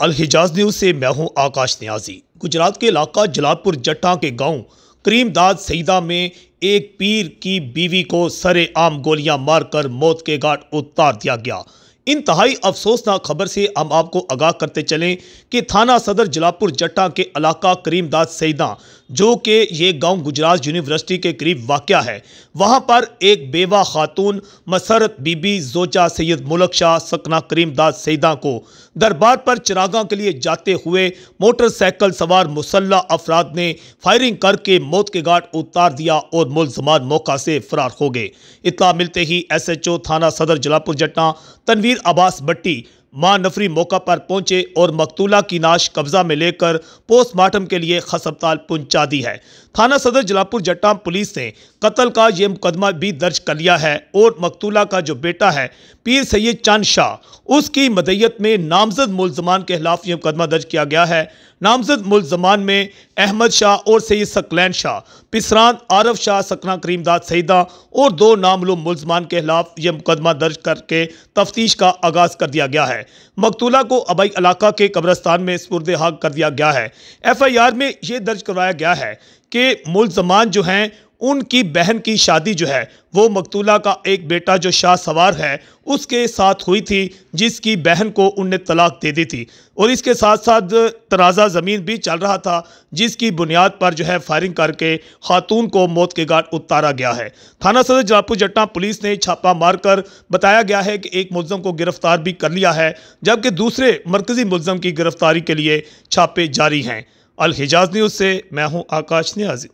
अलहिजाज news से मैं हूं आकाश न्याजी। गुजरात के इलाका जलालपुर जट्टा के गांव करीमदाद सईदा में एक पीर की बीवी को सरेआम गोलियां मारकर मौत के घाट उतार दिया गया। इंतहाई अफसोसनाक खबर से हम आपको आगाह करते चलें कि थाना सदर जलालपुर जट्टा के इलाका करीमदाद सईदा, जो कि ये गांव गुजरात यूनिवर्सिटी के करीब वाक़या है, वहां पर एक बेवा खातून मसरत बीबी जोजा सैयद मुलक शाह सकना करीमदाद सईदा को दरबार पर चिरागा के लिए जाते हुए मोटरसाइकिल सवार मुसल्ला अफराद ने फायरिंग करके मौत के घाट उतार दिया और मुलजमान मौका से फरार हो गए। इत्तला मिलते ही SHO थाना सदर जलालपुर जट्टा तनवीर अब्बास भट्टी मां नफरी मौका पर पहुंचे और मकतूला की नाश कब्जा में लेकर पोस्टमार्टम के लिए अस्पताल पहुंचा दी है। थाना सदर जलालपुर जट्टा पुलिस ने कत्ल का यह मुकदमा भी दर्ज कर लिया है और मकतूला का जो बेटा है पीर सैयद चंद शाह, उसकी मदयत में नामजद मुलजमान के खिलाफ यह मुकदमा दर्ज किया गया है। नामजद मुलजमान में अहमद शाह और सैयद सकलैन शाह, पिसरान आरफ शाह सकना करीमदाद सईदा और दो नामलूम मुलजमान के खिलाफ यह मुकदमा दर्ज करके तफ्तीश का आगाज कर दिया गया है। मकतूला को अबई इलाका के कब्रस्तान में सुपुर्द हाल कर दिया गया है। FIR में यह दर्ज करवाया गया है कि मुलजमान जो हैं उनकी बहन की शादी जो है वो मकतूला का एक बेटा जो शाह सवार है उसके साथ हुई थी, जिसकी बहन को उनने तलाक दे दी थी और इसके साथ साथ तराजा ज़मीन भी चल रहा था, जिसकी बुनियाद पर जो है फायरिंग करके खातून को मौत के घाट उतारा गया है। थाना सदर जलालपुर जट्टा पुलिस ने छापा मारकर बताया गया है कि एक मुलजम को गिरफ्तार भी कर लिया है, जबकि दूसरे मरकजी मुलजम की गिरफ्तारी के लिए छापे जारी हैं। अलहिजाज न्यूज़ से मैं हूँ आकाश न्याजी।